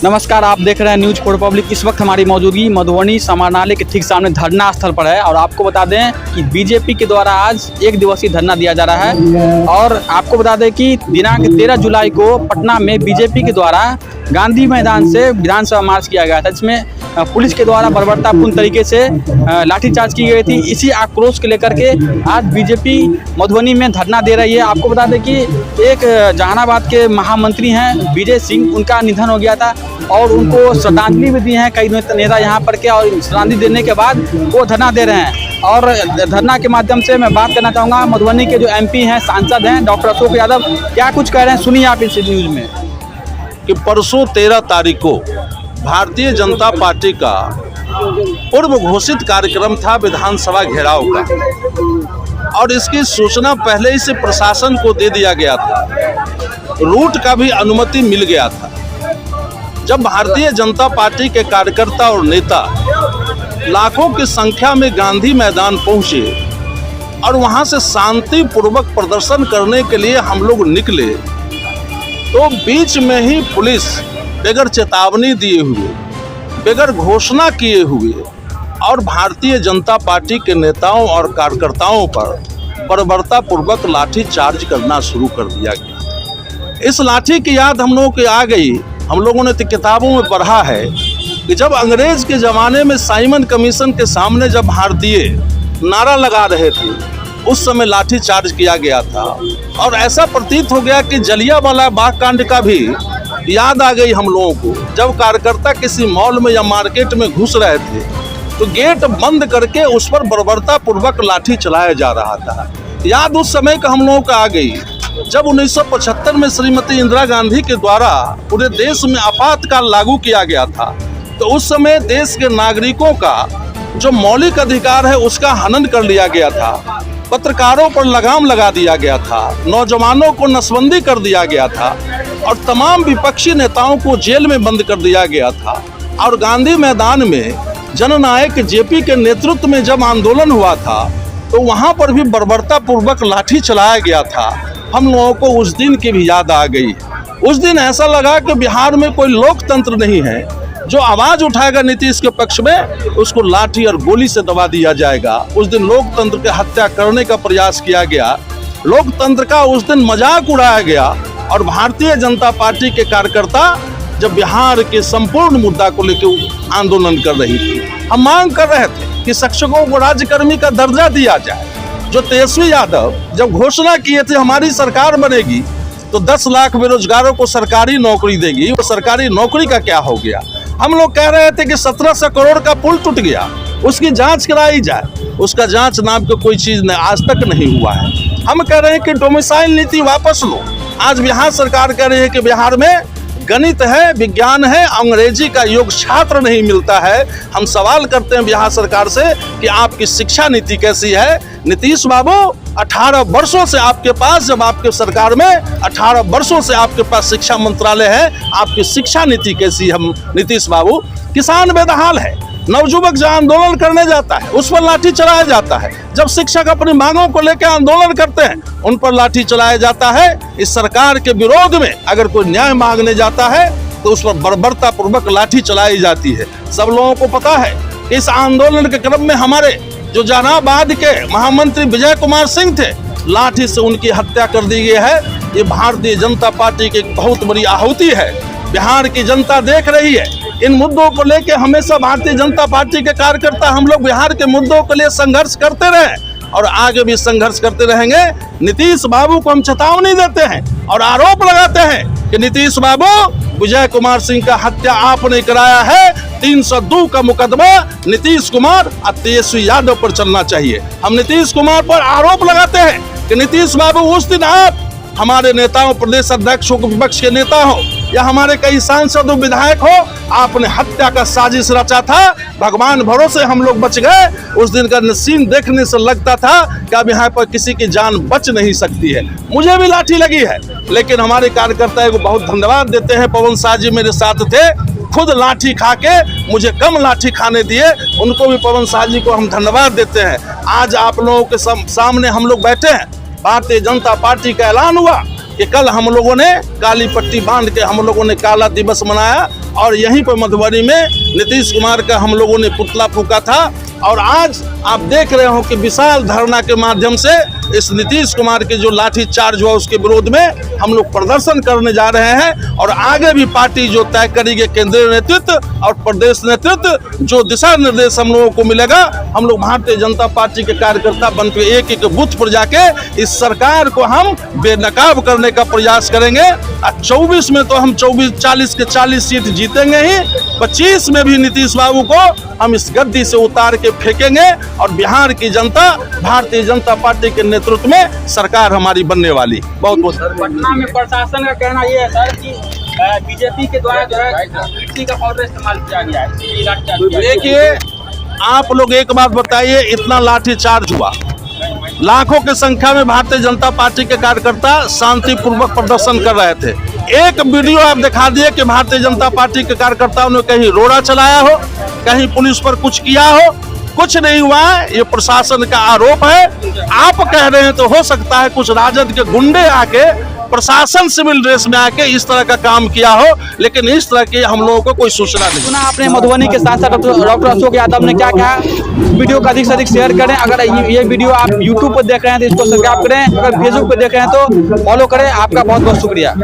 नमस्कार, आप देख रहे हैं न्यूज फॉर पब्लिक। इस वक्त हमारी मौजूदगी मधुबनी समाहरणालय के ठीक सामने धरना स्थल पर है और आपको बता दें कि बीजेपी के द्वारा आज 1 दिवसीय धरना दिया जा रहा है। और आपको बता दें कि दिनांक 13 जुलाई को पटना में बीजेपी के द्वारा गांधी मैदान से विधानसभा मार्च किया गया था, जिसमें पुलिस के द्वारा बर्बरतापूर्ण तरीके से लाठीचार्ज की गई थी। इसी आक्रोश को लेकर के आज बीजेपी मधुबनी में धरना दे रही है। आपको बता दें कि एक जहानाबाद के महामंत्री हैं विजय सिंह, उनका निधन हो गया था और उनको श्रद्धांजलि भी दी है कई नेता यहाँ पर के, और श्रद्धांजलि देने के बाद वो धरना दे रहे हैं। और धरना के माध्यम से मैं बात करना चाहूँगा मधुबनी के जो MP हैं, सांसद हैं डॉक्टर अशोक यादव, क्या कुछ कह रहे हैं, सुनिए आप इस न्यूज़ में। कि परसों 13 तारीख को भारतीय जनता पार्टी का पूर्व घोषित कार्यक्रम था विधानसभा घेराव का, और इसकी सूचना पहले ही से प्रशासन को दे दिया गया था, रूट का भी अनुमति मिल गया था। जब भारतीय जनता पार्टी के कार्यकर्ता और नेता लाखों की संख्या में गांधी मैदान पहुंचे और वहां से शांतिपूर्वक प्रदर्शन करने के लिए हम लोग निकले, तो बीच में ही पुलिस बगैर चेतावनी दिए हुए, बगैर घोषणा किए हुए और भारतीय जनता पार्टी के नेताओं और कार्यकर्ताओं पर बर्बरतापूर्वक लाठी चार्ज करना शुरू कर दिया गया। इस लाठी की याद हम लोगों की आ गई। हम लोगों ने तो किताबों में पढ़ा है कि जब अंग्रेज के ज़माने में साइमन कमीशन के सामने जब भारतीय नारा लगा रहे थे, उस समय लाठी चार्ज किया गया था। और ऐसा प्रतीत हो गया कि जलियांवाला बाग कांड का भी याद आ गई हम लोगों को। जब कार्यकर्ता किसी मॉल में या मार्केट में घुस रहे थे तो गेट बंद करके उस पर बर्बरतापूर्वक लाठी चलाया जा रहा था। याद उस समय का हम लोगों का आ गई जब 1975 में श्रीमती इंदिरा गांधी के द्वारा पूरे देश में आपातकाल लागू किया गया था। तो उस समय देश के नागरिकों का जो मौलिक अधिकार है उसका हनन कर लिया गया था, पत्रकारों पर लगाम लगा दिया गया था, नौजवानों को नसबंदी कर दिया गया था और तमाम विपक्षी नेताओं को जेल में बंद कर दिया गया था। और गांधी मैदान में जननायक JP के नेतृत्व में जब आंदोलन हुआ था तो वहां पर भी बर्बरतापूर्वक लाठी चलाया गया था। हम लोगों को उस दिन की भी याद आ गई। उस दिन ऐसा लगा कि बिहार में कोई लोकतंत्र नहीं है, जो आवाज उठाएगा नीतीश के पक्ष में उसको लाठी और गोली से दबा दिया जाएगा। उस दिन लोकतंत्र की हत्या करने का प्रयास किया गया, लोकतंत्र का उस दिन मजाक उड़ाया गया। और भारतीय जनता पार्टी के कार्यकर्ता जब बिहार के संपूर्ण मुद्दा को लेकर आंदोलन कर रही थी, हम मांग कर रहे थे कि शिक्षकों को राज्यकर्मी का दर्जा दिया जाए। जो तेजस्वी यादव जब घोषणा किए थे हमारी सरकार बनेगी तो 10 लाख बेरोजगारों को सरकारी नौकरी देगी, वो सरकारी नौकरी का क्या हो गया। हम लोग कह रहे थे कि 1700 करोड़ का पुल टूट गया, उसकी जांच कराई जाए। उसका जांच नाम की कोई चीज आज तक नहीं हुआ है। हम कह रहे हैं कि डोमिसाइल नीति वापस लो। आज बिहार सरकार कह रही है कि बिहार में गणित है, विज्ञान है, अंग्रेजी का योग छात्र नहीं मिलता है। हम सवाल करते हैं बिहार सरकार से कि आपकी शिक्षा नीति कैसी है। नीतीश बाबू 18 वर्षों से आपके पास, जब आपके सरकार में 18 वर्षों से आपके पास शिक्षा मंत्रालय है, आपकी शिक्षा नीति कैसी है नीतीश बाबू। किसान बेदहाल है, नवजुवक जो आंदोलन करने जाता है उस पर लाठी चलाया जाता है। जब शिक्षक अपनी मांगों को लेकर आंदोलन करते हैं उन पर लाठी चलाया जाता है। इस सरकार के विरोध में अगर कोई न्याय मांगने जाता है तो उस पर बर्बरतापूर्वक लाठी चलाई जाती है। सब लोगों को पता है कि इस आंदोलन के क्रम में हमारे जो जहानाबाद के महामंत्री विजय कुमार सिंह थे, लाठी से उनकी हत्या कर दी गई है। ये भारतीय जनता पार्टी की एक बहुत बड़ी आहुति है। बिहार की जनता देख रही है। इन मुद्दों को लेकर हमेशा भारतीय जनता पार्टी के कार्यकर्ता हम लोग बिहार के मुद्दों के लिए संघर्ष करते रहे और आगे भी संघर्ष करते रहेंगे। नीतीश बाबू को हम चेतावनी देते हैं और आरोप लगाते हैं कि नीतीश बाबू, विजय कुमार सिंह का हत्या आपने कराया है। 302 का मुकदमा नीतीश कुमार और तेजस्वी यादव पर चलना चाहिए। हम नीतीश कुमार पर आरोप लगाते हैं कि नीतीश बाबू, उस दिन आप हमारे नेताओं, प्रदेश अध्यक्ष हो, विपक्ष के नेता हो या हमारे कई सांसद विधायक हो, आपने हत्या का साजिश रचा था। भगवान भरोसे हम लोग बच गए। उस दिन का सीन देखने से लगता था कि अब यहाँ पर किसी की जान बच नहीं सकती है। मुझे भी लाठी लगी है, लेकिन हमारे कार्यकर्ता को बहुत धन्यवाद देते हैं। पवन शाह जी मेरे साथ थे, खुद लाठी खा के मुझे कम लाठी खाने दिए, उनको भी पवन शाह जी को हम धन्यवाद देते हैं। आज आप लोगों के सामने हम लोग बैठे हैं। भारतीय जनता पार्टी का ऐलान हुआ कि कल हम लोगों ने काली पट्टी बांध के हम लोगों ने काला दिवस मनाया और यहीं पर मधुबनी में नीतीश कुमार का हम लोगों ने पुतला फूका था। और आज आप देख रहे हो कि विशाल धरना के माध्यम से इस नीतीश कुमार के जो लाठी चार्ज हुआ उसके विरोध में हम लोग प्रदर्शन करने जा रहे हैं। और आगे भी पार्टी जो तय करेगी, केंद्रीय नेतृत्व और प्रदेश नेतृत्व, जो दिशा निर्देश हम लोगों को मिलेगा, हम लोग भारतीय जनता पार्टी के कार्यकर्ता बन के एक एक बूथ पर जाके इस सरकार को हम बेनकाब करने का प्रयास करेंगे। 24 में तो हम 40 के 40 सीट जीतेंगे ही, 25 में भी नीतीश बाबू को हम इस गद्दी से उतार के फेंकेंगे और बिहार की जनता भारतीय जनता पार्टी के नेतृत्व में सरकार हमारी बनने वाली। बहुत बहुत पटना में प्रशासन का कहना ये है सर कि बीजेपी के द्वारा जो है मिट्टी का पाउडर इस्तेमाल किया गया है। देखिए, आप लोग एक बात बताइए, इतना लाठी चार्ज हुआ, लाखों की संख्या में भारतीय जनता पार्टी के कार्यकर्ता शांतिपूर्वक प्रदर्शन कर रहे थे। एक वीडियो आप दिखा दिए कि भारतीय जनता पार्टी के कार्यकर्ताओं ने कहीं रोड़ा चलाया हो, कहीं पुलिस पर कुछ किया हो, कुछ नहीं हुआ है। ये प्रशासन का आरोप है। आप कह रहे हैं तो हो सकता है कुछ राजद के गुंडे आके प्रशासन सिविल ड्रेस में आके इस तरह का काम किया हो, लेकिन इस तरह की हम लोगों को कोई सूचना नहीं। सुना आपने मधुबनी के सांसद डॉक्टर अशोक यादव ने क्या कहा। वीडियो को अधिक से अधिक शेयर करें। अगर ये वीडियो आप यूट्यूब पर देख रहे हैं तो इसको सब्सक्राइब करें, अगर फेसबुक पर देख रहे हैं तो फॉलो करें। आपका बहुत बहुत शुक्रिया।